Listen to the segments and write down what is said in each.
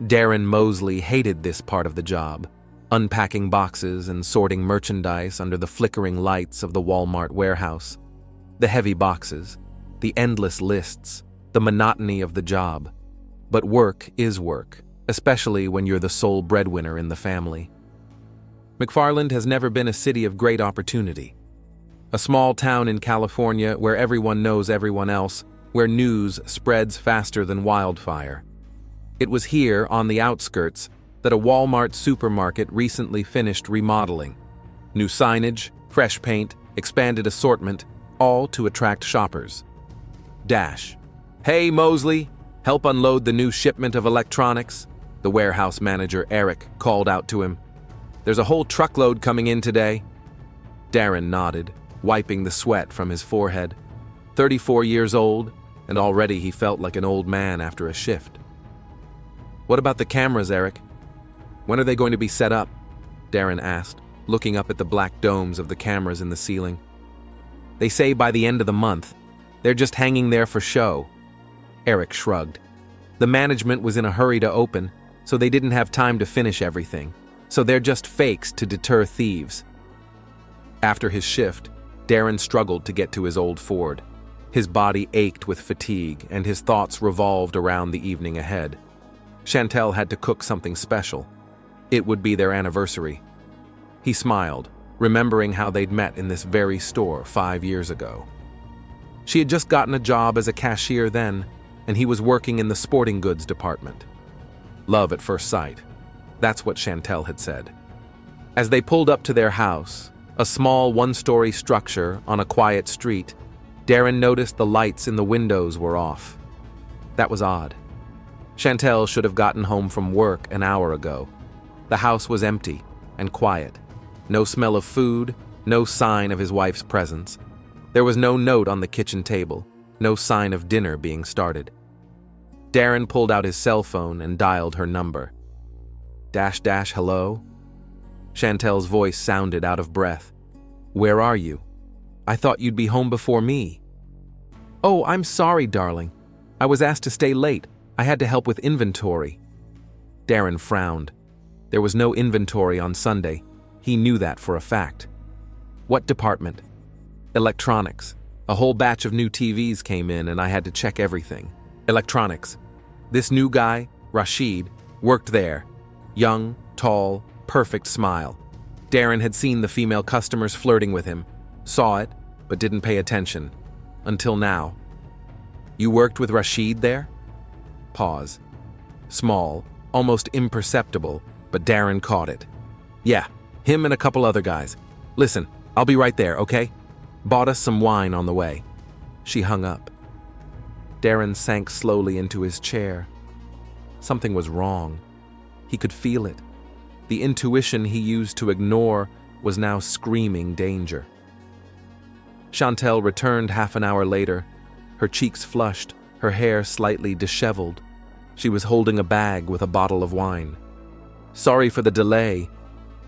Darren Mosley hated this part of the job, unpacking boxes and sorting merchandise under the flickering lights of the Walmart warehouse. The heavy boxes, the endless lists, the monotony of the job. But work is work, especially when you're the sole breadwinner in the family. McFarland has never been a city of great opportunity. A small town in California where everyone knows everyone else, where news spreads faster than wildfire. It was here, on the outskirts, that a Walmart supermarket recently finished remodeling. New signage, fresh paint, expanded assortment, all to attract shoppers. "Hey, Mosley, help unload the new shipment of electronics," the warehouse manager, Eric, called out to him. "There's a whole truckload coming in today." Darren nodded, wiping the sweat from his forehead. 34 years old, and already he felt like an old man after a shift. "What about the cameras, Eric? When are they going to be set up?" Darren asked, looking up at the black domes of the cameras in the ceiling. "They say by the end of the month. They're just hanging there for show." Eric shrugged. The management was in a hurry to open, so they didn't have time to finish everything. So they're just fakes to deter thieves. After his shift, Darren struggled to get to his old Ford. His body ached with fatigue, and his thoughts revolved around the evening ahead. Chantel had to cook something special. It would be their anniversary. He smiled, remembering how they'd met in this very store 5 years ago. She had just gotten a job as a cashier then, and he was working in the sporting goods department. Love at first sight. That's what Chantel had said. As they pulled up to their house, a small one-story structure on a quiet street, Darren noticed the lights in the windows were off. That was odd. Chantel should have gotten home from work an hour ago. The house was empty and quiet. No smell of food, no sign of his wife's presence. There was no note on the kitchen table, no sign of dinner being started. Darren pulled out his cell phone and dialed her number. Hello? Chantel's voice sounded out of breath. "Where are you? I thought you'd be home before me." "Oh, I'm sorry, darling. I was asked to stay late. I had to help with inventory." Darren frowned. There was no inventory on Sunday. He knew that for a fact. "What department?" "Electronics. A whole batch of new TVs came in and I had to check everything." "Electronics. This new guy, Rashid, worked there. Young, tall, perfect smile. Darren had seen the female customers flirting with him, saw it, but didn't pay attention. Until now. "You worked with Rashid there?" Pause. Small, almost imperceptible, but Darren caught it. "Yeah, him and a couple other guys. Listen, I'll be right there, okay? Bought us some wine on the way." She hung up. Darren sank slowly into his chair. Something was wrong. He could feel it. The intuition he used to ignore was now screaming danger. Chantel returned half an hour later, her cheeks flushed, her hair slightly disheveled. She was holding a bag with a bottle of wine. "Sorry for the delay."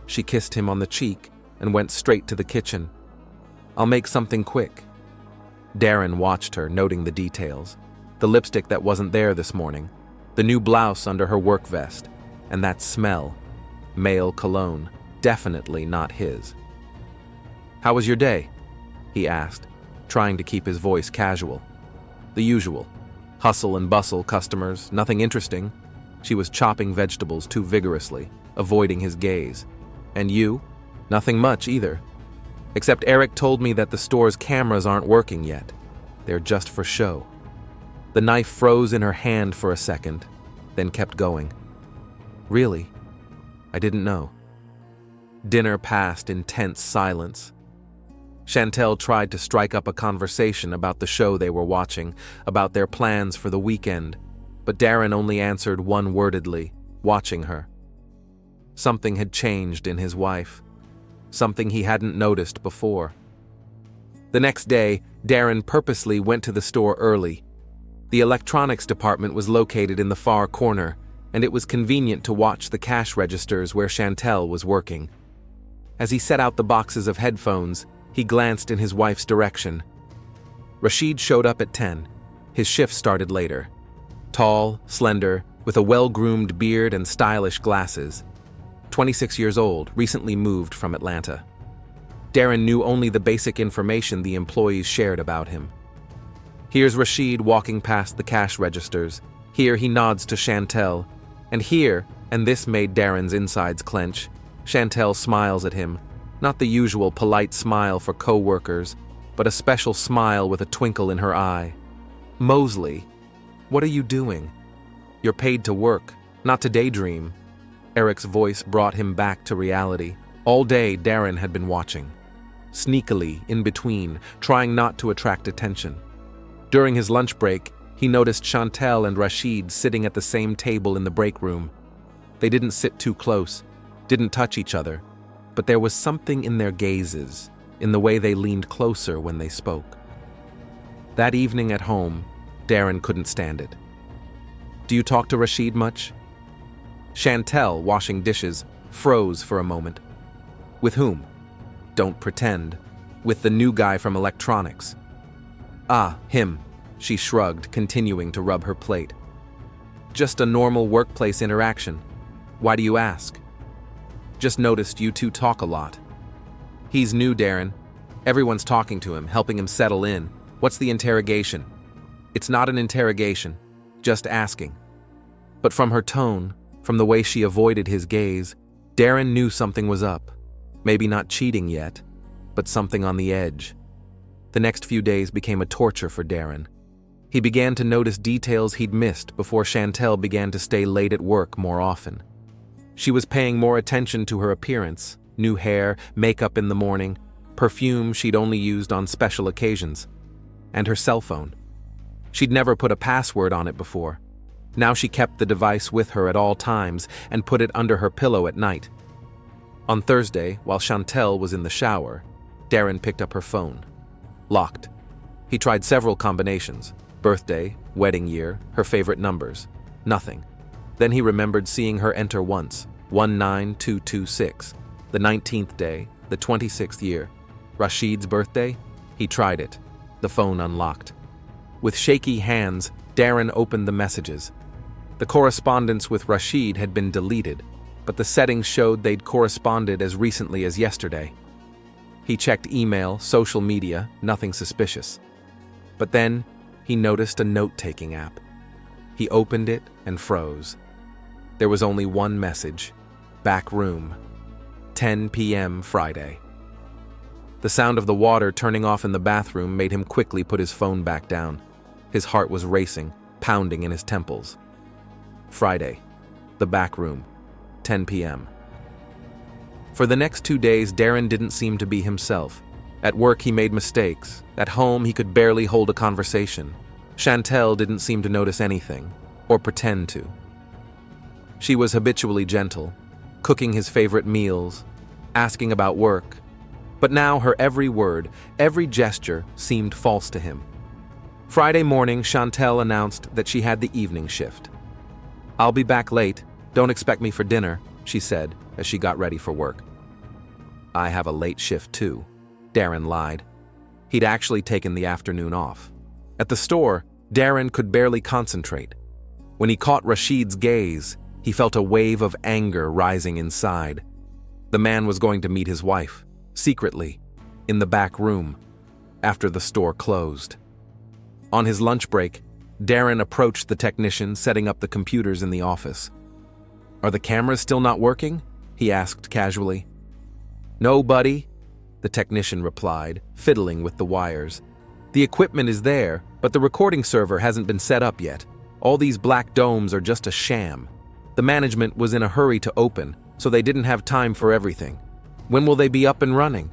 She kissed him on the cheek and went straight to the kitchen. "I'll make something quick." Darren watched her, noting the details. The lipstick that wasn't there this morning, the new blouse under her work vest, and that smell. Male cologne, definitely not his. "How was your day?" he asked, trying to keep his voice casual. "The usual. Hustle and bustle, customers, nothing interesting." She was chopping vegetables too vigorously, avoiding his gaze. "And you? Nothing much either. Except Eric told me that the store's cameras aren't working yet. They're just for show." The knife froze in her hand for a second, then kept going. "Really? I didn't know." Dinner passed in tense silence. Chantel tried to strike up a conversation about the show they were watching, about their plans for the weekend, but Darren only answered one-wordedly, watching her. Something had changed in his wife. Something he hadn't noticed before. The next day, Darren purposely went to the store early. The electronics department was located in the far corner, and it was convenient to watch the cash registers where Chantel was working. As he set out the boxes of headphones, he glanced in his wife's direction. Rashid showed up at 10. His shift started later. Tall, slender, with a well-groomed beard and stylish glasses. 26 years old, recently moved from Atlanta. Darren knew only the basic information the employees shared about him. Here's Rashid walking past the cash registers. Here he nods to Chantel. And here, and this made Darren's insides clench, Chantel smiles at him. Not the usual polite smile for co-workers, but a special smile with a twinkle in her eye. Mosley, what are you doing? You're paid to work, not to daydream. Eric's voice brought him back to reality. All day, Darren had been watching. Sneakily, in between, trying not to attract attention. During his lunch break, he noticed Chantel and Rashid sitting at the same table in the break room. They didn't sit too close, didn't touch each other, but there was something in their gazes, in the way they leaned closer when they spoke. That evening at home, Darren couldn't stand it. Do you talk to Rashid much? Chantel, washing dishes, froze for a moment. With whom? Don't pretend. With the new guy from electronics. Ah, him, she shrugged, continuing to rub her plate. Just a normal workplace interaction. Why do you ask? Just noticed you two talk a lot. He's new, Darren. Everyone's talking to him, helping him settle in. What's the interrogation? It's not an interrogation, just asking. But from her tone, from the way she avoided his gaze, Darren knew something was up. Maybe not cheating yet, but something on the edge. The next few days became a torture for Darren. He began to notice details he'd missed before Chantel began to stay late at work more often. She was paying more attention to her appearance, new hair, makeup in the morning, perfume she'd only used on special occasions, and her cell phone. She'd never put a password on it before. Now she kept the device with her at all times and put it under her pillow at night. On Thursday, while Chantel was in the shower, Darren picked up her phone. Locked. He tried several combinations: birthday, wedding year, her favorite numbers. Nothing. Then he remembered seeing her enter once, 19226, the 19th day, the 26th year. Rashid's birthday? He tried it. The phone unlocked. With shaky hands, Darren opened the messages. The correspondence with Rashid had been deleted, but the settings showed they'd corresponded as recently as yesterday. He checked email, social media, nothing suspicious. But then, he noticed a note-taking app. He opened it and froze. There was only one message: back room, 10 p.m. Friday. The sound of the water turning off in the bathroom made him quickly put his phone back down. His heart was racing, pounding in his temples. Friday, the back room, 10 p.m. For the next 2 days, Darren didn't seem to be himself. At work, he made mistakes. At home, he could barely hold a conversation. Chantel didn't seem to notice anything, or pretend to. She was habitually gentle, cooking his favorite meals, asking about work. But now her every word, every gesture seemed false to him. Friday morning, Chantel announced that she had the evening shift. "I'll be back late. Don't expect me for dinner," she said as she got ready for work. "I have a late shift too," Darren lied. He'd actually taken the afternoon off. At the store, Darren could barely concentrate. When he caught Rashid's gaze, he felt a wave of anger rising inside. The man was going to meet his wife, secretly, in the back room, after the store closed. On his lunch break, Darren approached the technician setting up the computers in the office. "Are the cameras still not working?" he asked casually. "No, buddy," the technician replied, fiddling with the wires. "The equipment is there, but the recording server hasn't been set up yet. All these black domes are just a sham. The management was in a hurry to open, so they didn't have time for everything. When will they be up and running?"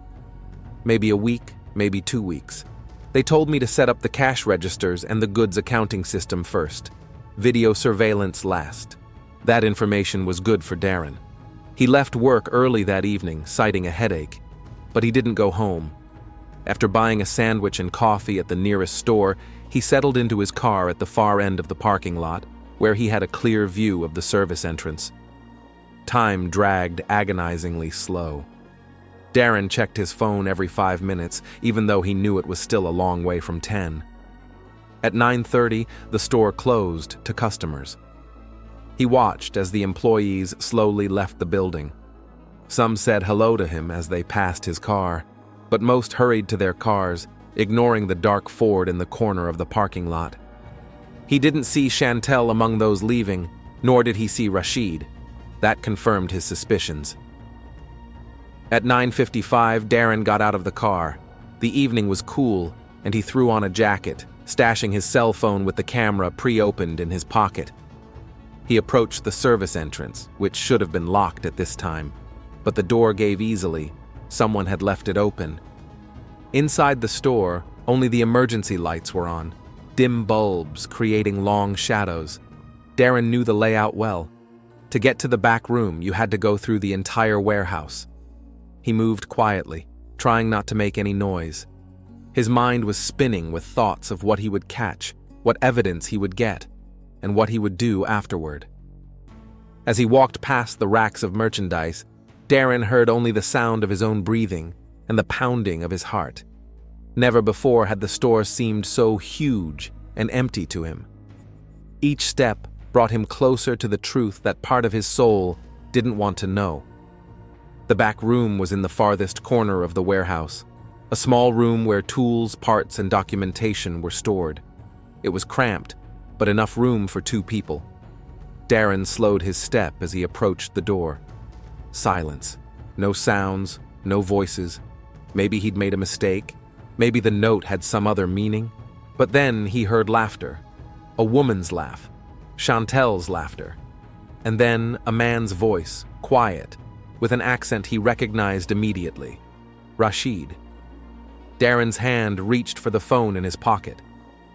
"Maybe a week, maybe 2 weeks. They told me to set up the cash registers and the goods accounting system first. Video surveillance last." That information was good for Darren. He left work early that evening, citing a headache, but he didn't go home. After buying a sandwich and coffee at the nearest store, he settled into his car at the far end of the parking lot, where he had a clear view of the service entrance. Time dragged agonizingly slow. Darren checked his phone every 5 minutes, even though he knew it was still a long way from 10. At 9:30, the store closed to customers. He watched as the employees slowly left the building. Some said hello to him as they passed his car, but most hurried to their cars, ignoring the dark Ford in the corner of the parking lot. He didn't see Chantel among those leaving, nor did he see Rashid. That confirmed his suspicions. At 9:55, Darren got out of the car. The evening was cool, and he threw on a jacket, stashing his cell phone with the camera pre-opened in his pocket. He approached the service entrance, which should have been locked at this time, but the door gave easily. Someone had left it open. Inside the store, only the emergency lights were on, dim bulbs creating long shadows. Darren knew the layout well. To get to the back room, you had to go through the entire warehouse. He moved quietly, trying not to make any noise. His mind was spinning with thoughts of what he would catch, what evidence he would get, and what he would do afterward. As he walked past the racks of merchandise, Darren heard only the sound of his own breathing and the pounding of his heart. Never before had the store seemed so huge and empty to him. Each step brought him closer to the truth that part of his soul didn't want to know. The back room was in the farthest corner of the warehouse, a small room where tools, parts, and documentation were stored. It was cramped, but enough room for 2 people. Darren slowed his step as he approached the door. Silence. No sounds, no voices. Maybe he'd made a mistake. Maybe the note had some other meaning. But then he heard laughter. A woman's laugh. Chantel's laughter. And then a man's voice, quiet, with an accent he recognized immediately. Rashid. Darren's hand reached for the phone in his pocket.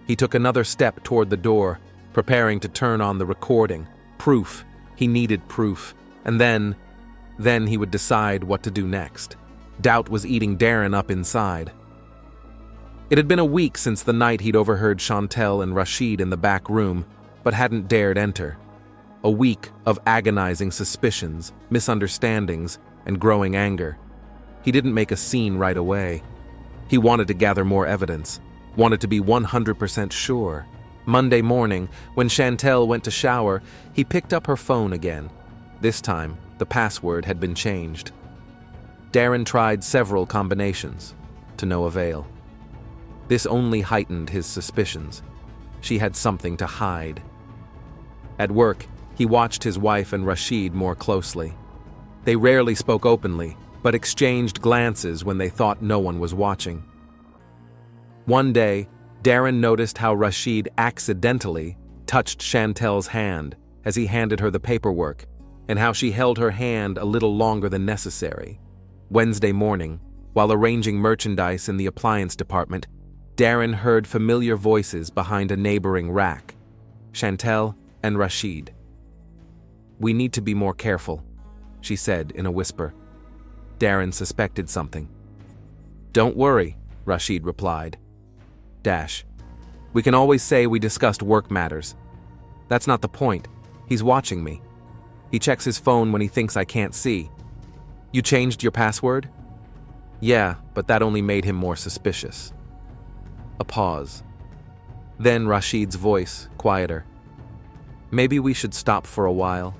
He took another step toward the door, preparing to turn on the recording. Proof. He needed proof. And then he would decide what to do next. Doubt was eating Darren up inside. It had been a week since the night he'd overheard Chantel and Rashid in the back room, but hadn't dared enter. A week of agonizing suspicions, misunderstandings, and growing anger. He didn't make a scene right away. He wanted to gather more evidence, wanted to be 100% sure. Monday morning, when Chantel went to shower, he picked up her phone again. This time, the password had been changed. Darren tried several combinations, to no avail. This only heightened his suspicions. She had something to hide. At work, he watched his wife and Rashid more closely. They rarely spoke openly, but exchanged glances when they thought no one was watching. One day, Darren noticed how Rashid accidentally touched Chantel's hand as he handed her the paperwork, and how she held her hand a little longer than necessary. Wednesday morning, while arranging merchandise in the appliance department, Darren heard familiar voices behind a neighboring rack. Chantel and Rashid. "We need to be more careful," she said in a whisper. Darren suspected something. "Don't worry," Rashid replied. We can always say we discussed work matters. That's not the point. He's watching me. He checks his phone when he thinks I can't see. You changed your password? Yeah, but that only made him more suspicious. A pause. Then Rashid's voice, quieter. Maybe we should stop for a while.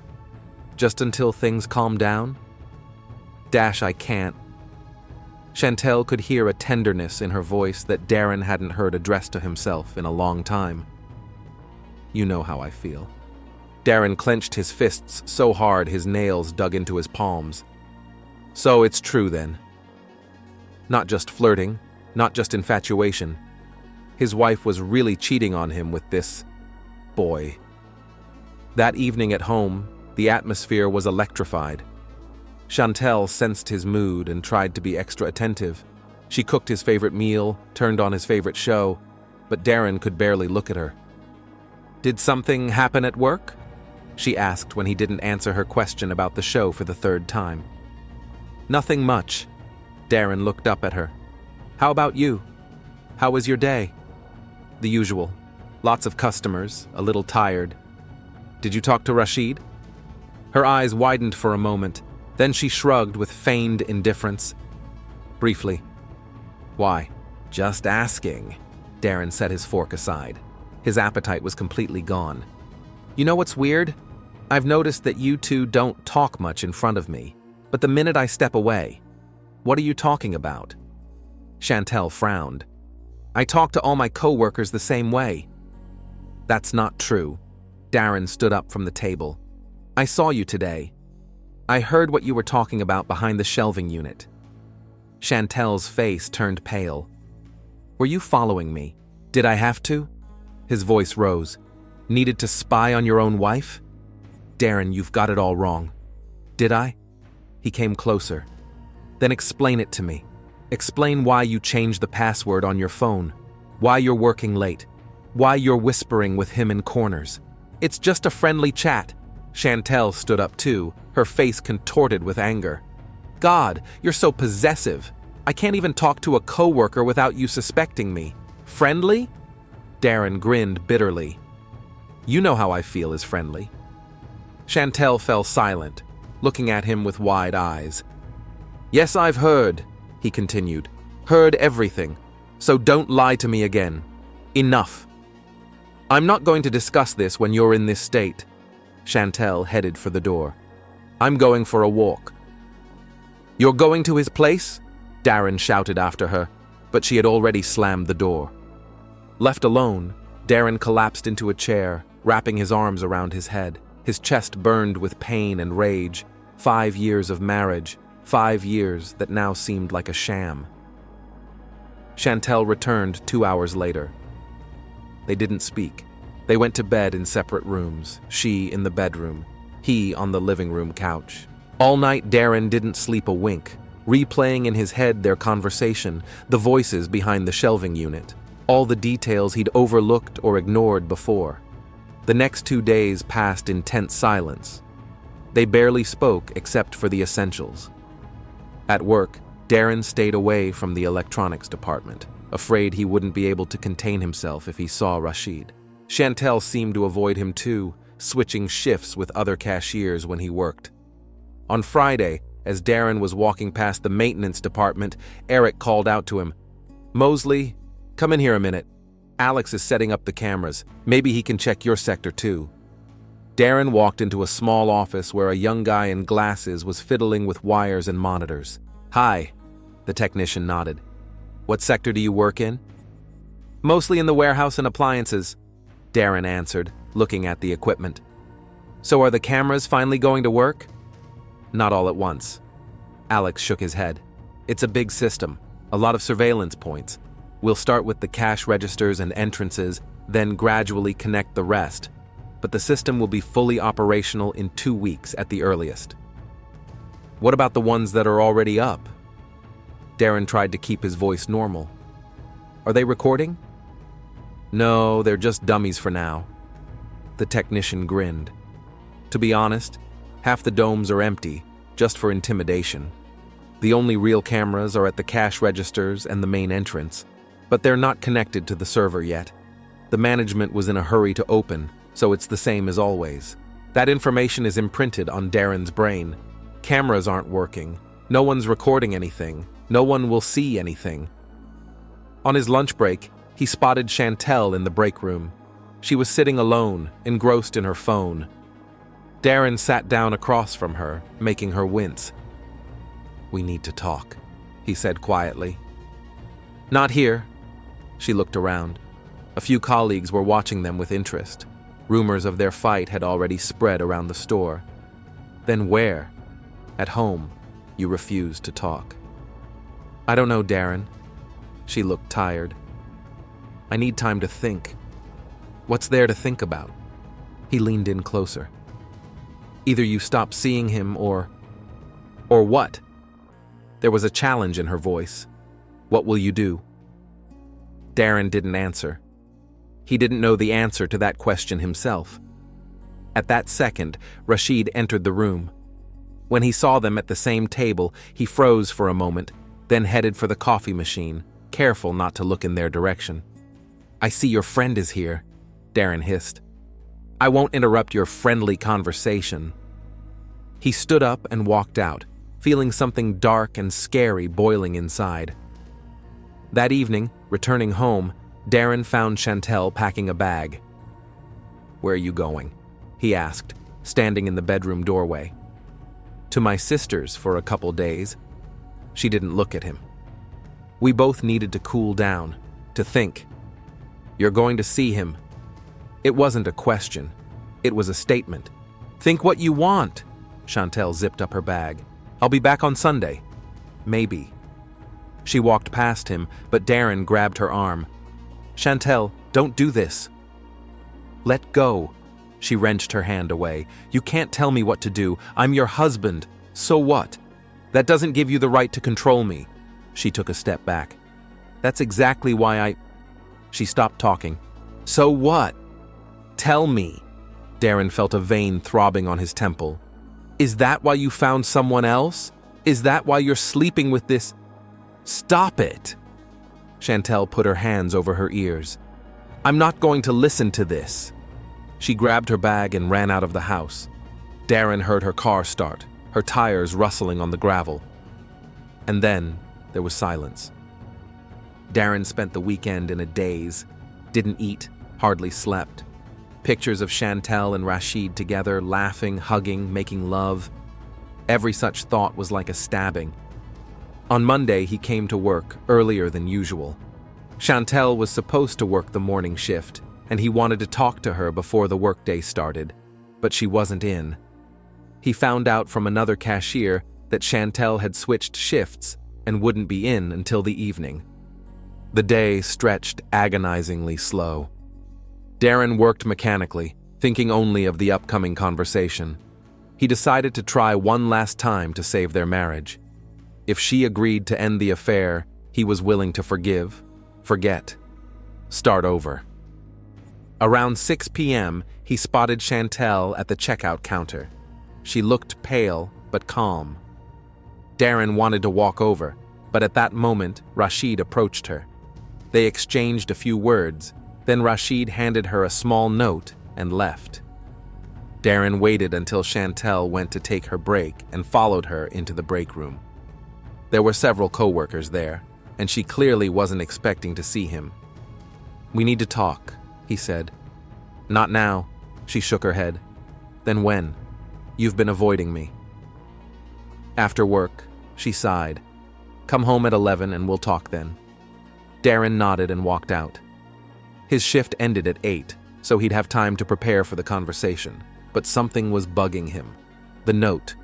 Just until things calm down? I can't. Chantel could hear a tenderness in her voice that Darren hadn't heard addressed to himself in a long time. You know how I feel. Darren clenched his fists so hard his nails dug into his palms. So it's true then. Not just flirting, not just infatuation. His wife was really cheating on him with this boy. That evening at home, the atmosphere was electrified. Chantel sensed his mood and tried to be extra attentive. She cooked his favorite meal, turned on his favorite show, but Darren could barely look at her. Did something happen at work? She asked when he didn't answer her question about the show for the 3rd time. Nothing much. Darren looked up at her. How about you? How was your day? The usual. Lots of customers, a little tired. Did you talk to Rashid? Her eyes widened for a moment. Then she shrugged with feigned indifference. Briefly. Why? Just asking. Darren set his fork aside. His appetite was completely gone. You know what's weird? I've noticed that you two don't talk much in front of me, but the minute I step away, what are you talking about? Chantel frowned. I talk to all my coworkers the same way. That's not true. Darren stood up from the table. I saw you today. I heard what you were talking about behind the shelving unit. Chantel's face turned pale. Were you following me? Did I have to? His voice rose. Needed to spy on your own wife? Darren, you've got it all wrong. Did I? He came closer. Then explain it to me. Explain why you changed the password on your phone. Why you're working late. Why you're whispering with him in corners. It's just a friendly chat. Chantel stood up too, her face contorted with anger. God, you're so possessive. I can't even talk to a coworker without you suspecting me. Friendly? Darren grinned bitterly. You know how I feel is friendly. Chantel fell silent, looking at him with wide eyes. Yes, I've heard, he continued. Heard everything. So don't lie to me again. Enough. I'm not going to discuss this when you're in this state. Chantel headed for the door. I'm going for a walk. You're going to his place? Darren shouted after her, but she had already slammed the door. Left alone, Darren collapsed into a chair, wrapping his arms around his head. His chest burned with pain and rage. 5 years of marriage, 5 years that now seemed like a sham. Chantel returned 2 hours later. They didn't speak. They went to bed in separate rooms, she in the bedroom, he on the living room couch. All night Darren didn't sleep a wink, replaying in his head their conversation, the voices behind the shelving unit, all the details he'd overlooked or ignored before. The next 2 days passed in tense silence. They barely spoke except for the essentials. At work, Darren stayed away from the electronics department, afraid he wouldn't be able to contain himself if he saw Rashid. Chantel seemed to avoid him too, switching shifts with other cashiers when he worked. On Friday, as Darren was walking past the maintenance department, Eric called out to him, Mosley, come in here a minute. Alex is setting up the cameras. Maybe he can check your sector too. Darren walked into a small office where a young guy in glasses was fiddling with wires and monitors. Hi, the technician nodded. What sector do you work in? Mostly in the warehouse and appliances, Darren answered, looking at the equipment. So are the cameras finally going to work? Not all at once. Alex shook his head. It's a big system, a lot of surveillance points. We'll start with the cash registers and entrances, then gradually connect the rest. But the system will be fully operational in 2 weeks at the earliest. What about the ones that are already up? Darren tried to keep his voice normal. Are they recording? No, they're just dummies for now. The technician grinned. To be honest, half the domes are empty, just for intimidation. The only real cameras are at the cash registers and the main entrance, but they're not connected to the server yet. The management was in a hurry to open, so it's the same as always. That information is imprinted on Darren's brain. Cameras aren't working. No one's recording anything. No one will see anything. On his lunch break, he spotted Chantel in the break room. She was sitting alone, engrossed in her phone. Darren sat down across from her, making her wince. We need to talk, he said quietly. Not here. She looked around. A few colleagues were watching them with interest. Rumors of their fight had already spread around the store. Then where? At home, you refused to talk. I don't know, Darren. She looked tired. I need time to think. What's there to think about? He leaned in closer. Either you stop seeing him or what? There was a challenge in her voice. What will you do? Darren didn't answer. He didn't know the answer to that question himself. At that second, Rashid entered the room. When he saw them at the same table, he froze for a moment, then headed for the coffee machine, careful not to look in their direction. I see your friend is here, Darren hissed. I won't interrupt your friendly conversation. He stood up and walked out, feeling something dark and scary boiling inside. That evening, returning home, Darren found Chantel packing a bag. Where are you going? He asked, standing in the bedroom doorway. To my sister's for a couple days. She didn't look at him. We both needed to cool down, to think. You're going to see him. It wasn't a question. It was a statement. Think what you want. Chantel zipped up her bag. I'll be back on Sunday. Maybe. She walked past him, but Darren grabbed her arm. Chantel, don't do this. Let go. She wrenched her hand away. You can't tell me what to do. I'm your husband. So what? That doesn't give you the right to control me. She took a step back. That's exactly why She stopped talking. So what? Tell me. Darren felt a vein throbbing on his temple. Is that why you found someone else? Is that why you're sleeping with this? Stop it. Chantel put her hands over her ears. I'm not going to listen to this. She grabbed her bag and ran out of the house. Darren heard her car start, her tires rustling on the gravel. And then there was silence. Darren spent the weekend in a daze, didn't eat, hardly slept. Pictures of Chantel and Rashid together, laughing, hugging, making love. Every such thought was like a stabbing. On Monday, he came to work earlier than usual. Chantel was supposed to work the morning shift, and he wanted to talk to her before the workday started, but she wasn't in. He found out from another cashier that Chantel had switched shifts and wouldn't be in until the evening. The day stretched agonizingly slow. Darren worked mechanically, thinking only of the upcoming conversation. He decided to try one last time to save their marriage. If she agreed to end the affair, he was willing to forgive, forget, start over. Around 6 p.m., he spotted Chantel at the checkout counter. She looked pale but calm. Darren wanted to walk over, but at that moment, Rashid approached her. They exchanged a few words, then Rashid handed her a small note and left. Darren waited until Chantel went to take her break and followed her into the break room. There were several coworkers there, and she clearly wasn't expecting to see him. We need to talk, he said. Not now, she shook her head. Then when? You've been avoiding me. After work, she sighed. Come home at 11 and we'll talk then. Darren nodded and walked out. His shift ended at 8, so he'd have time to prepare for the conversation, but something was bugging him. The note.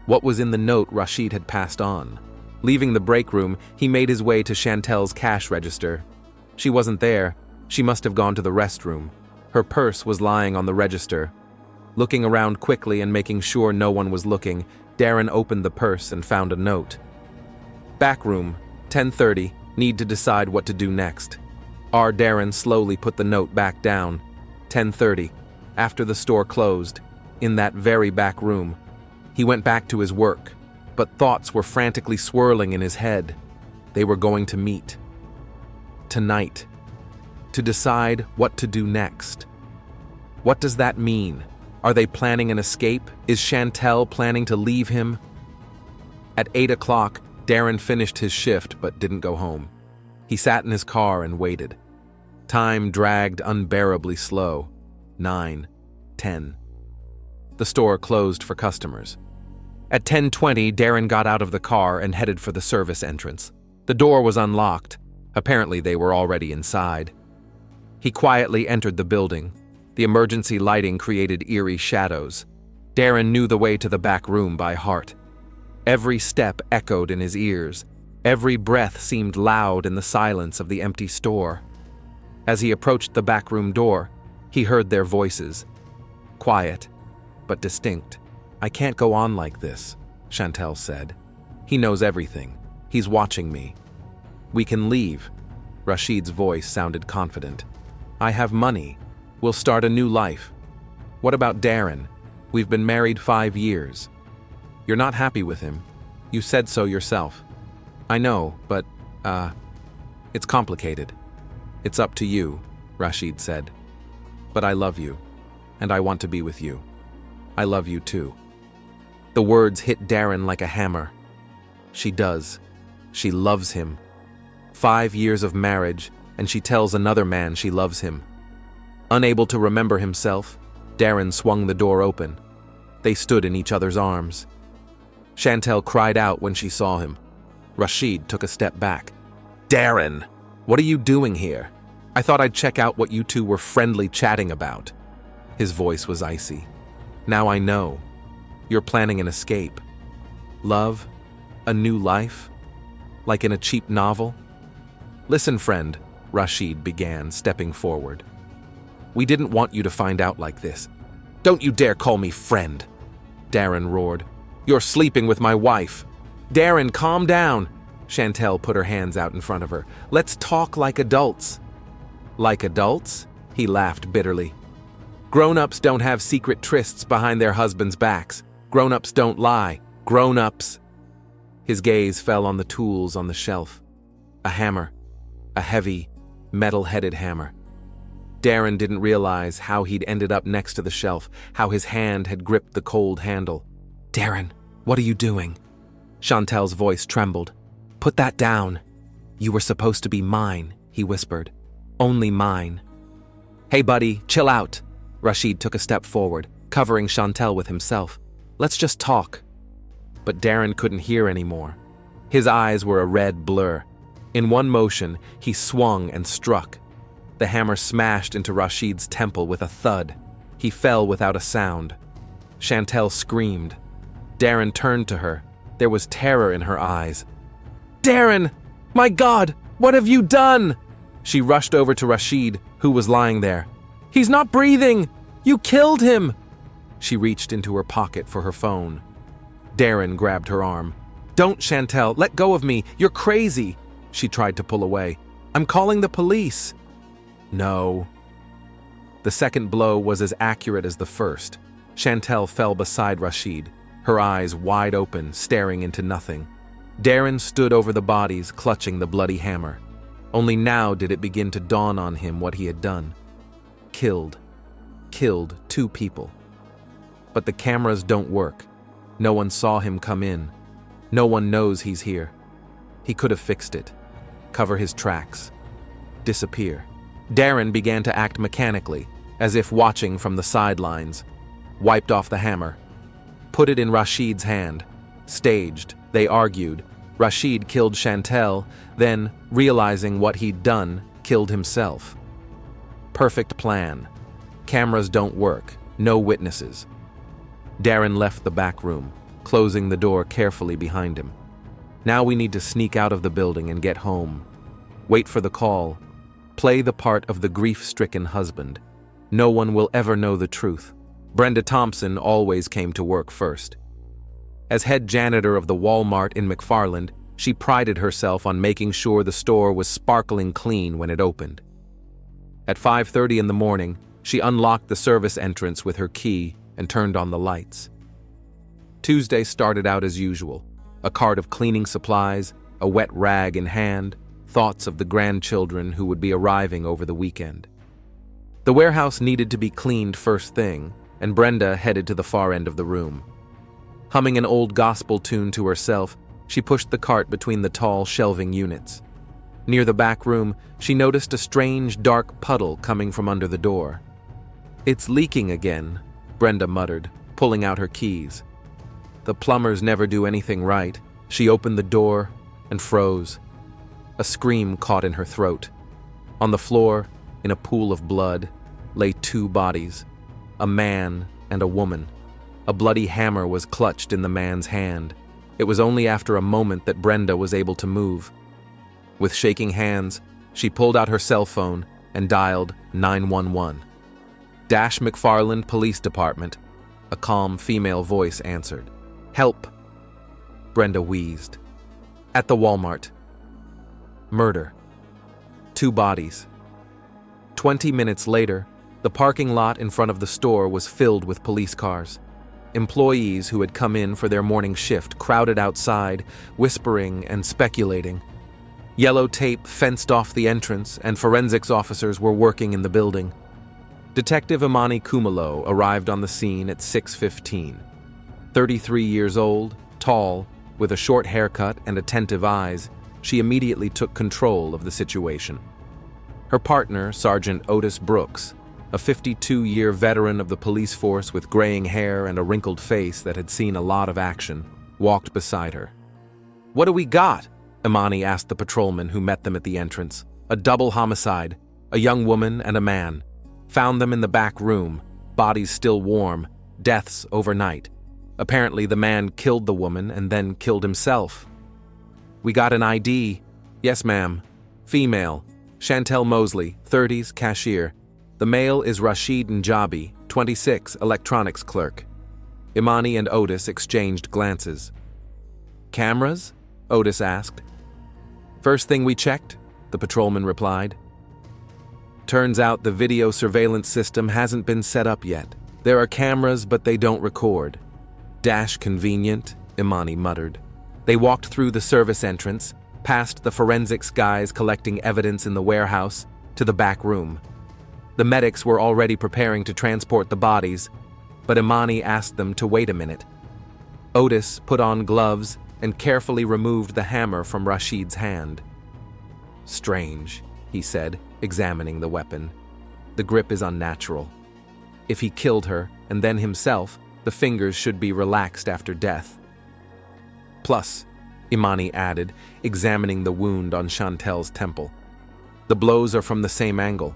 What was in the note Rashid had passed on? Leaving the break room, he made his way to Chantel's cash register. She wasn't there. She must have gone to the restroom. Her purse was lying on the register. Looking around quickly and making sure no one was looking, Darren opened the purse and found a note. Back room, 10:30, need to decide what to do next. Darren slowly put the note back down. 10:30, after the store closed, in that very back room. He went back to his work, but thoughts were frantically swirling in his head. They were going to meet. Tonight. To decide what to do next. What does that mean? Are they planning an escape? Is Chantel planning to leave him? At 8 o'clock, Darren finished his shift but didn't go home. He sat in his car and waited. Time dragged unbearably slow. 9, 10. The store closed for customers. At 10:20, Darren got out of the car and headed for the service entrance. The door was unlocked. Apparently they were already inside. He quietly entered the building. The emergency lighting created eerie shadows. Darren knew the way to the back room by heart. Every step echoed in his ears. Every breath seemed loud in the silence of the empty store. As he approached the back room door, he heard their voices. Quiet, but distinct. I can't go on like this, Chantel said. He knows everything. He's watching me. We can leave. Rashid's voice sounded confident. I have money. We'll start a new life. What about Darren? We've been married 5 years. You're not happy with him. You said so yourself. I know, but, it's complicated. It's up to you, Rashid said. But I love you, and I want to be with you. I love you too. The words hit Darren like a hammer. She does. She loves him. 5 years of marriage, and she tells another man she loves him. Unable to remember himself, Darren swung the door open. They stood in each other's arms. Chantel cried out when she saw him. Rashid took a step back. "Darren, what are you doing here? I thought I'd check out what you two were friendly chatting about." His voice was icy. "Now I know. You're planning an escape. Love? A new life? Like in a cheap novel?" "Listen, friend," Rashid began, stepping forward. "We didn't want you to find out like this." "Don't you dare call me friend," Darren roared. "You're sleeping with my wife." "Darren, calm down." Chantel put her hands out in front of her. "Let's talk like adults." "Like adults?" He laughed bitterly. "Grown-ups don't have secret trysts behind their husbands' backs. Grown-ups don't lie. Grown-ups." His gaze fell on the tools on the shelf. A hammer. A heavy, metal-headed hammer. Darren didn't realize how he'd ended up next to the shelf, how his hand had gripped the cold handle. "Darren, what are you doing?" Chantel's voice trembled. "Put that down. You were supposed to be mine," he whispered. "Only mine." "Hey, buddy, chill out." Rashid took a step forward, covering Chantel with himself. "Let's just talk." But Darren couldn't hear anymore. His eyes were a red blur. In one motion, he swung and struck. The hammer smashed into Rashid's temple with a thud. He fell without a sound. Chantel screamed. Darren turned to her. There was terror in her eyes. "Darren! My God! What have you done?" She rushed over to Rashid, who was lying there. "He's not breathing! You killed him!" She reached into her pocket for her phone. Darren grabbed her arm. "Don't, Chantel! Let go of me! You're crazy!" She tried to pull away. "I'm calling the police!" "No." The second blow was as accurate as the first. Chantel fell beside Rashid, her eyes wide open, staring into nothing. Darren stood over the bodies, clutching the bloody hammer. Only now did it begin to dawn on him what he had done. Killed 2 people. But the cameras don't work. No one saw him come in. No one knows he's here. He could have fixed it. Cover his tracks. Disappear. Darren began to act mechanically, as if watching from the sidelines. Wiped off the hammer. Put it in Rashid's hand. Staged. They argued. Rashid killed Chantel, then, realizing what he'd done, killed himself. Perfect plan. Cameras don't work. No witnesses. Darren left the back room, closing the door carefully behind him. Now we need to sneak out of the building and get home. Wait for the call. Play the part of the grief-stricken husband. No one will ever know the truth. Brenda Thompson always came to work first. As head janitor of the Walmart in McFarland, she prided herself on making sure the store was sparkling clean when it opened. At 5:30 in the morning, she unlocked the service entrance with her key and turned on the lights. Tuesday started out as usual. A cart of cleaning supplies, a wet rag in hand, thoughts of the grandchildren who would be arriving over the weekend. The warehouse needed to be cleaned first thing, and Brenda headed to the far end of the room. Humming an old gospel tune to herself, she pushed the cart between the tall shelving units. Near the back room, she noticed a strange dark puddle coming from under the door. "It's leaking again," Brenda muttered, pulling out her keys. The plumbers never do anything right. She opened the door and froze. A scream caught in her throat. On the floor, in a pool of blood, lay 2 bodies, a man and a woman. A bloody hammer was clutched in the man's hand. It was only after a moment that Brenda was able to move. With shaking hands, she pulled out her cell phone and dialed 911. Dash McFarland Police Department. A calm female voice answered. "Help!" Brenda wheezed. "At the Walmart. Murder. 2 bodies." 20 minutes later, the parking lot in front of the store was filled with police cars. Employees who had come in for their morning shift crowded outside, whispering and speculating. Yellow tape fenced off the entrance, and forensics officers were working in the building. Detective Imani Kumalo arrived on the scene at 6:15. 33 years old, tall, with a short haircut and attentive eyes, she immediately took control of the situation. Her partner, Sergeant Otis Brooks, a 52-year veteran of the police force with graying hair and a wrinkled face that had seen a lot of action, walked beside her. "What do we got?" Imani asked the patrolman who met them at the entrance. "A double homicide, a young woman and a man. Found them in the back room, bodies still warm, deaths overnight. Apparently the man killed the woman and then killed himself." "We got an ID." "Yes, ma'am. Female. Chantel Mosley, 30s, cashier. The male is Rashid Njabi, 26, electronics clerk." Imani and Otis exchanged glances. "Cameras?" Otis asked. "First thing we checked," the patrolman replied. "Turns out the video surveillance system hasn't been set up yet. There are cameras, but they don't record." "Dash convenient," Imani muttered. They walked through the service entrance, past the forensics guys collecting evidence in the warehouse, to the back room. The medics were already preparing to transport the bodies, but Imani asked them to wait a minute. Otis put on gloves and carefully removed the hammer from Rashid's hand. "Strange," he said, examining the weapon. "The grip is unnatural. If he killed her, and then himself, the fingers should be relaxed after death." "Plus," Imani added, examining the wound on Chantel's temple, "the blows are from the same angle.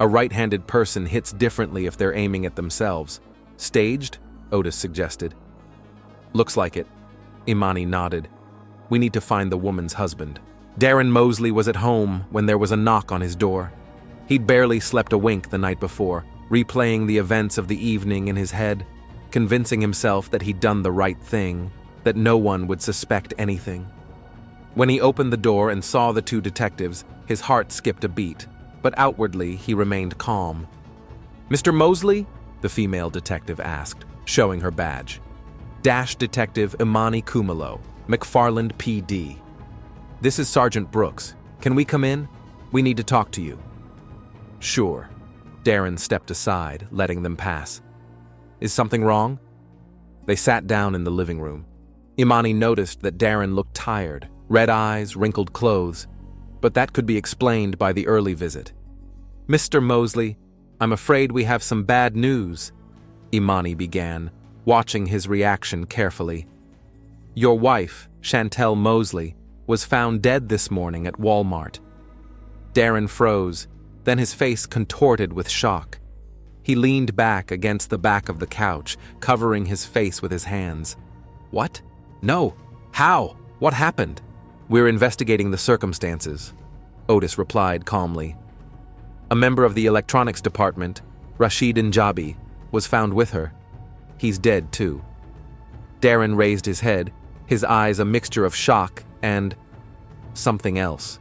A right-handed person hits differently if they're aiming at themselves." "Staged?" Otis suggested. "Looks like it." Imani nodded. "We need to find the woman's husband." Darren Mosley was at home when there was a knock on his door. He'd barely slept a wink the night before, replaying the events of the evening in his head, convincing himself that he'd done the right thing, that no one would suspect anything. When he opened the door and saw the two detectives, his heart skipped a beat, but outwardly he remained calm. "Mr. Mosley?" the female detective asked, showing her badge. "Dash Detective Imani Kumalo, McFarland PD. This is Sergeant Brooks. Can we come in? We need to talk to you." "Sure." Darren stepped aside, letting them pass. "Is something wrong?" They sat down in the living room. Imani noticed that Darren looked tired, red eyes, wrinkled clothes, but that could be explained by the early visit. "Mr. Mosley, I'm afraid we have some bad news," Imani began, watching his reaction carefully. "Your wife, Chantel Mosley, was found dead this morning at Walmart." Darren froze, then his face contorted with shock. He leaned back against the back of the couch, covering his face with his hands. "What? No. How? What happened?" "We're investigating the circumstances," Otis replied calmly. "A member of the electronics department, Rashid Njabi, was found with her. He's dead, too." Darren raised his head, his eyes a mixture of shock and something else.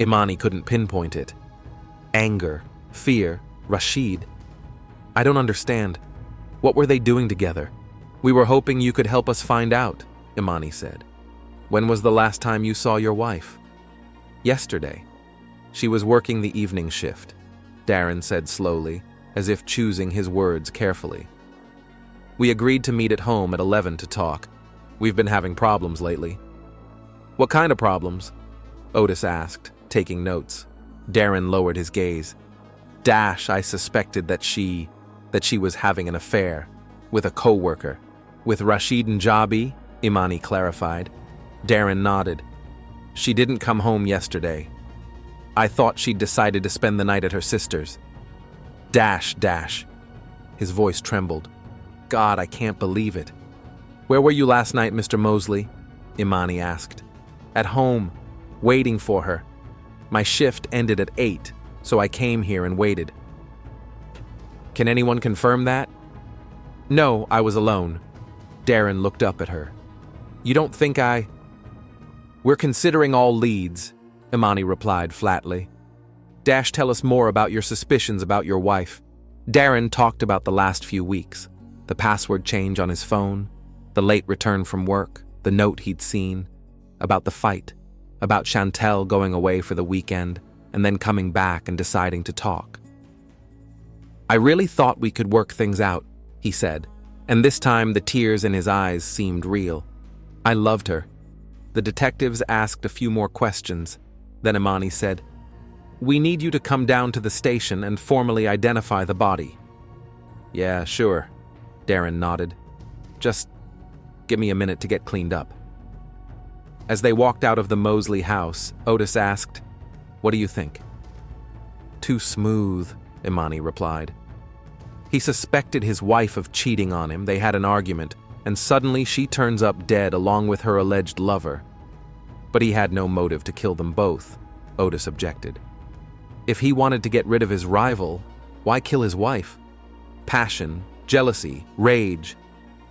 Imani couldn't pinpoint it. Anger, fear, Rashid. "I don't understand. What were they doing together?" "We were hoping you could help us find out," Imani said. "When was the last time you saw your wife?" "Yesterday. She was working the evening shift," Darren said slowly, as if choosing his words carefully. "We agreed to meet at home at 11 to talk. We've been having problems lately." "What kind of problems?" Otis asked, taking notes. Darren lowered his gaze. I suspected that she was having an affair with a coworker. "With Rashid Njabi," Imani clarified. Darren nodded. "She didn't come home yesterday. I thought she'd decided to spend the night at her sister's." Dash. His voice trembled. "God, I can't believe it." "Where were you last night, Mr. Mosley?" Imani asked. "At home, waiting for her. My shift ended at 8, so I came here and waited." "Can anyone confirm that?" "No, I was alone." Darren looked up at her. "You don't think I—" "We're considering all leads," Imani replied flatly. "Tell us more about your suspicions about your wife." Darren talked about the last few weeks, the password change on his phone, the late return from work, the note he'd seen, about the fight, about Chantel going away for the weekend and then coming back and deciding to talk. "I really thought we could work things out," he said, and this time the tears in his eyes seemed real. "I loved her." The detectives asked a few more questions. Then Imani said, We need you to come down to the station and formally identify the body. Yeah, sure, Darren nodded. Just give me a minute to get cleaned up. As they walked out of the Mosley house, Otis asked, "What do you think?" "Too smooth," Imani replied. He suspected his wife of cheating on him. They had an argument, and suddenly she turns up dead along with her alleged lover. But he had no motive to kill them both, Otis objected. If he wanted to get rid of his rival, why kill his wife? Passion, jealousy, rage.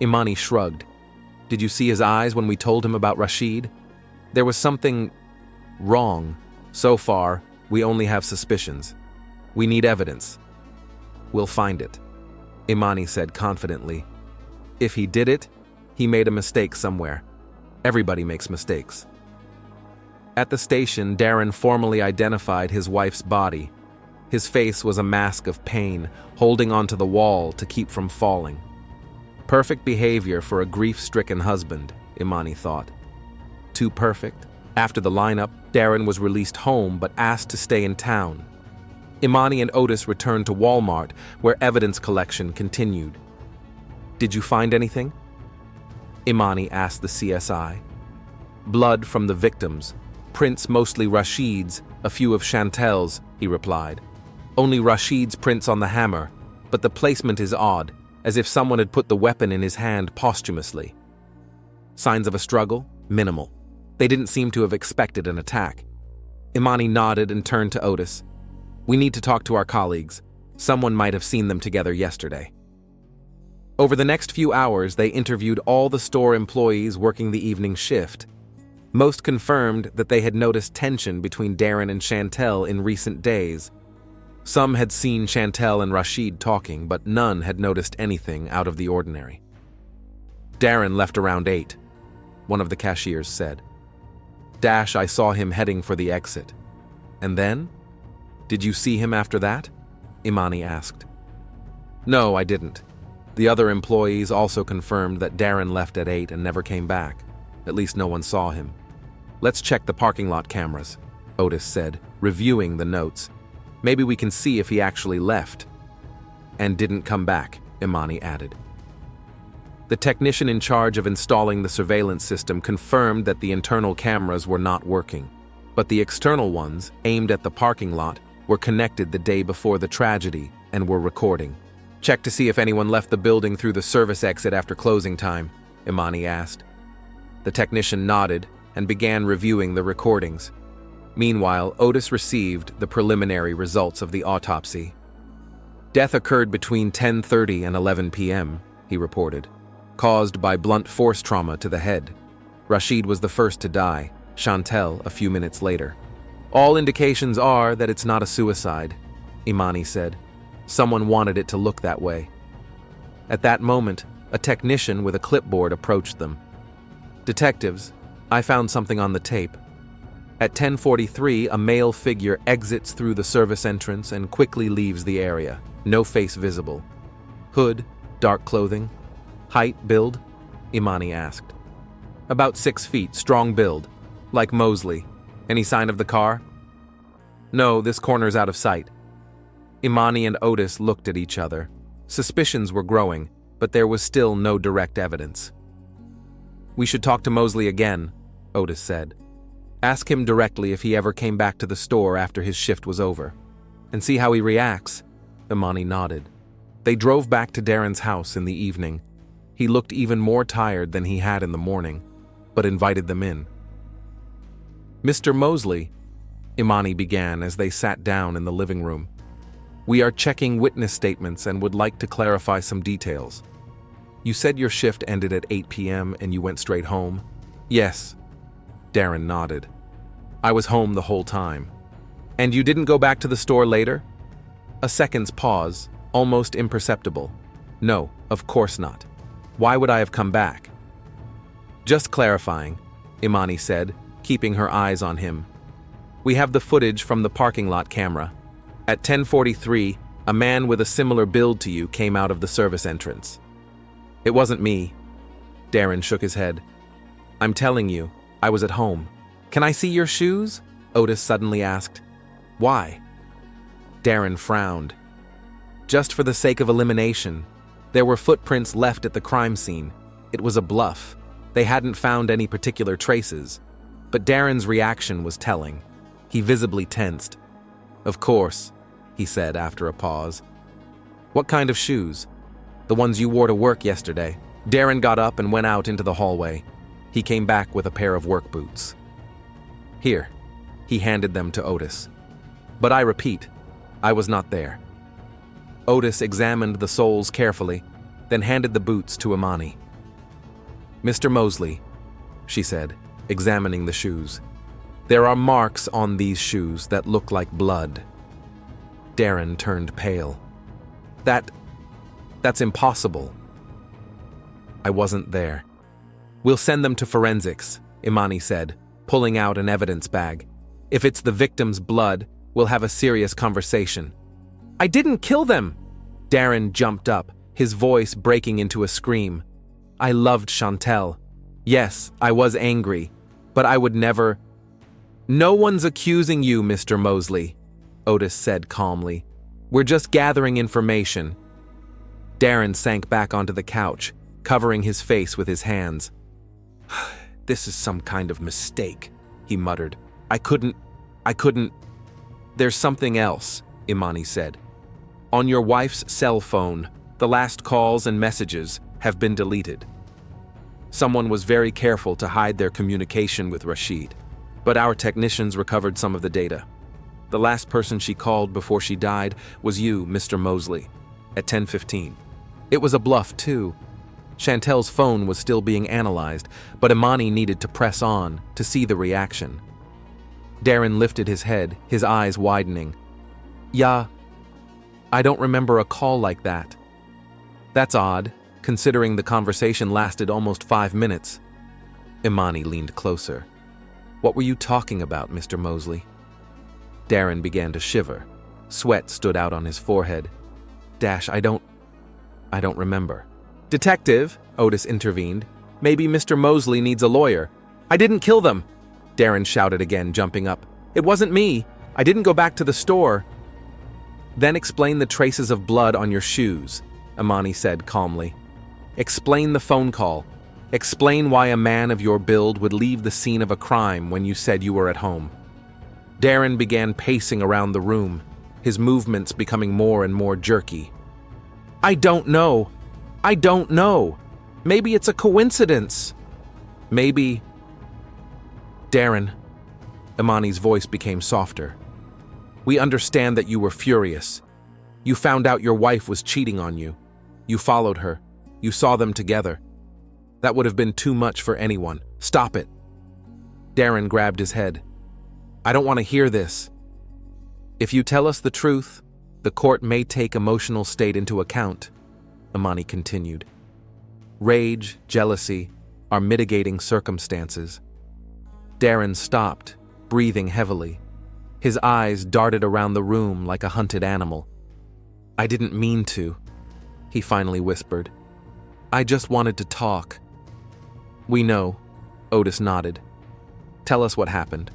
Imani shrugged. Did you see his eyes when we told him about Rashid? There was something wrong. So far, we only have suspicions. We need evidence. We'll find it, Imani said confidently. If he did it, he made a mistake somewhere. Everybody makes mistakes. At the station, Darren formally identified his wife's body. His face was a mask of pain, holding onto the wall to keep from falling. Perfect behavior for a grief-stricken husband, Imani thought. Too perfect. After the lineup, Darren was released home but asked to stay in town. Imani and Otis returned to Walmart, where evidence collection continued. Did you find anything? Imani asked the CSI. Blood from the victims. Prints mostly Rashid's, a few of Chantel's, he replied. Only Rashid's prints on the hammer, but the placement is odd, as if someone had put the weapon in his hand posthumously. Signs of a struggle? Minimal. They didn't seem to have expected an attack. Imani nodded and turned to Otis. We need to talk to our colleagues. Someone might have seen them together yesterday. Over the next few hours, they interviewed all the store employees working the evening shift. Most confirmed that they had noticed tension between Darren and Chantel in recent days. Some had seen Chantel and Rashid talking, but none had noticed anything out of the ordinary. Darren left around 8, one of the cashiers said. I saw him heading for the exit. And then? Did you see him after that? Imani asked. No, I didn't. The other employees also confirmed that Darren left at 8 and never came back. At least no one saw him. Let's check the parking lot cameras, Otis said, reviewing the notes. Maybe we can see if he actually left. And didn't come back, Imani added. The technician in charge of installing the surveillance system confirmed that the internal cameras were not working, but the external ones, aimed at the parking lot, were connected the day before the tragedy and were recording. Check to see if anyone left the building through the service exit after closing time, Imani asked. The technician nodded and began reviewing the recordings. Meanwhile, Otis received the preliminary results of the autopsy. Death occurred between 10:30 and 11 p.m., he reported, caused by blunt force trauma to the head. Rashid was the first to die, Chantel a few minutes later. All indications are that it's not a suicide, Imani said. Someone wanted it to look that way. At that moment, a technician with a clipboard approached them. Detectives, I found something on the tape. At 10:43, a male figure exits through the service entrance and quickly leaves the area. No face visible. Hood, dark clothing. Height, build? Imani asked. About 6 feet, strong build. Like Mosley. Any sign of the car? No, this corner's out of sight. Imani and Otis looked at each other. Suspicions were growing, but there was still no direct evidence. We should talk to Mosley again, Otis said. Ask him directly if he ever came back to the store after his shift was over. And see how he reacts. Imani nodded. They drove back to Darren's house in the evening. He looked even more tired than he had in the morning, but invited them in. Mr. Mosley, Imani began as they sat down in the living room. We are checking witness statements and would like to clarify some details. You said your shift ended at 8 p.m. and you went straight home? Yes. Darren nodded. I was home the whole time. And you didn't go back to the store later? A second's pause, almost imperceptible. No, of course not. Why would I have come back? Just clarifying, Imani said, keeping her eyes on him. We have the footage from the parking lot camera. At 10:43, a man with a similar build to you came out of the service entrance. It wasn't me. Darren shook his head. I'm telling you, I was at home. Can I see your shoes? Otis suddenly asked. Why? Darren frowned. Just for the sake of elimination. There were footprints left at the crime scene. It was a bluff. They hadn't found any particular traces. But Darren's reaction was telling. He visibly tensed. "Of course," he said after a pause. "What kind of shoes?" "The ones you wore to work yesterday." Darren got up and went out into the hallway. He came back with a pair of work boots. "Here." He handed them to Otis. "But I repeat, I was not there." Otis examined the soles carefully, then handed the boots to Imani. "Mr. Mosley," she said, examining the shoes. "There are marks on these shoes that look like blood." Darren turned pale. That's impossible." "I wasn't there." "We'll send them to forensics," Imani said, pulling out an evidence bag. "If it's the victim's blood, we'll have a serious conversation." "I didn't kill them!" Darren jumped up, his voice breaking into a scream. "I loved Chantel. Yes, I was angry, but I would never—" "No one's accusing you, Mr. Mosley," Otis said calmly. "We're just gathering information." Darren sank back onto the couch, covering his face with his hands. "This is some kind of mistake," he muttered. I couldn't. There's something else," Imani said. "On your wife's cell phone, the last calls and messages have been deleted. Someone was very careful to hide their communication with Rashid, but our technicians recovered some of the data. The last person she called before she died was you, Mr. Mosley, at 10:15. It was a bluff, too. Chantel's phone was still being analyzed, but Imani needed to press on to see the reaction. Darren lifted his head, his eyes widening. "Yeah, I don't remember a call like that." "That's odd, considering the conversation lasted almost 5 minutes. Imani leaned closer. "What were you talking about, Mr. Mosley?" Darren began to shiver. Sweat stood out on his forehead. I don't remember." "Detective," Otis intervened. "Maybe Mr. Mosley needs a lawyer." "I didn't kill them," Darren shouted again, jumping up. "It wasn't me. I didn't go back to the store." "Then explain the traces of blood on your shoes," Imani said calmly. "Explain the phone call. Explain why a man of your build would leave the scene of a crime when you said you were at home." Darren began pacing around the room, his movements becoming more and more jerky. I don't know. Maybe it's a coincidence. Maybe..." "Darren," Imani's voice became softer. "We understand that you were furious. You found out your wife was cheating on you. You followed her. You saw them together. That would have been too much for anyone. Stop it." Darren grabbed his head. "I don't want to hear this." "If you tell us the truth, the court may take emotional state into account," Imani continued. "Rage, jealousy are mitigating circumstances." Darren stopped, breathing heavily. His eyes darted around the room like a hunted animal. "I didn't mean to," he finally whispered. "I just wanted to talk." "We know," Otis nodded. "Tell us what happened."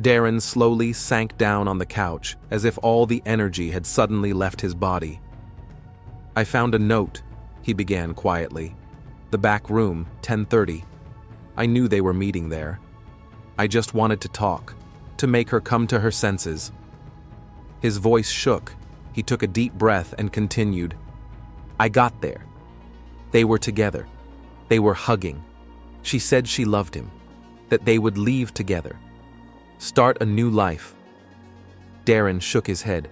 Darren slowly sank down on the couch, as if all the energy had suddenly left his body. "I found a note," he began quietly. "The back room, 10:30. I knew they were meeting there. I just wanted to talk, to make her come to her senses." His voice shook. He took a deep breath and continued. "I got there. They were together. They were hugging. She said she loved him, that they would leave together. Start a new life." Darren shook his head.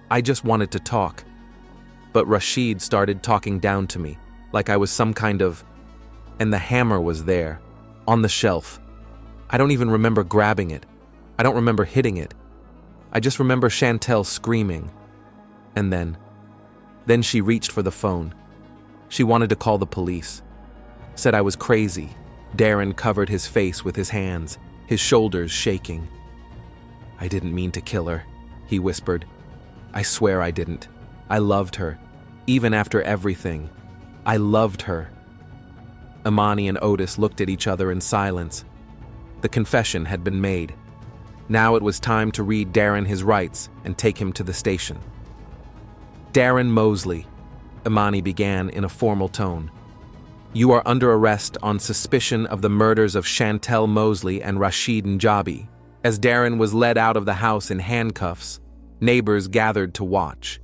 "I just wanted to talk. But Rashid started talking down to me, like I was some kind of... And the hammer was there, on the shelf. I don't even remember grabbing it. I don't remember hitting it. I just remember Chantel screaming. And then she reached for the phone. She wanted to call the police. Said I was crazy." Darren covered his face with his hands, his shoulders shaking. "I didn't mean to kill her," he whispered. "I swear I didn't. I loved her. Even after everything. I loved her." Imani and Otis looked at each other in silence. The confession had been made. Now it was time to read Darren his rights and take him to the station. Darren Mosley, Imani began in a formal tone. You are under arrest on suspicion of the murders of Chantel Mosley and Rashid Njabi. As Darren was led out of the house in handcuffs, neighbors gathered to watch.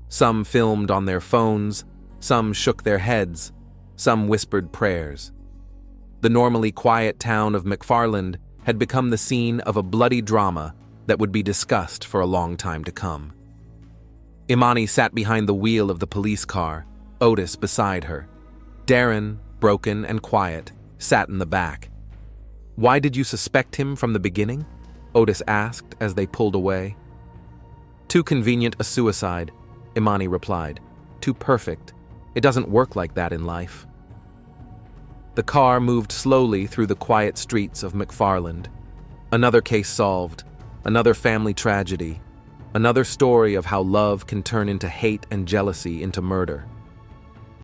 Some filmed on their phones, some shook their heads, some whispered prayers. The normally quiet town of McFarland had become the scene of a bloody drama that would be discussed for a long time to come. Imani sat behind the wheel of the police car, Otis beside her. Darren, broken and quiet, sat in the back. Why did you suspect him from the beginning? Otis asked as they pulled away. Too convenient a suicide, Imani replied. Too perfect. It doesn't work like that in life. The car moved slowly through the quiet streets of McFarland. Another case solved, another family tragedy, another story of how love can turn into hate and jealousy into murder.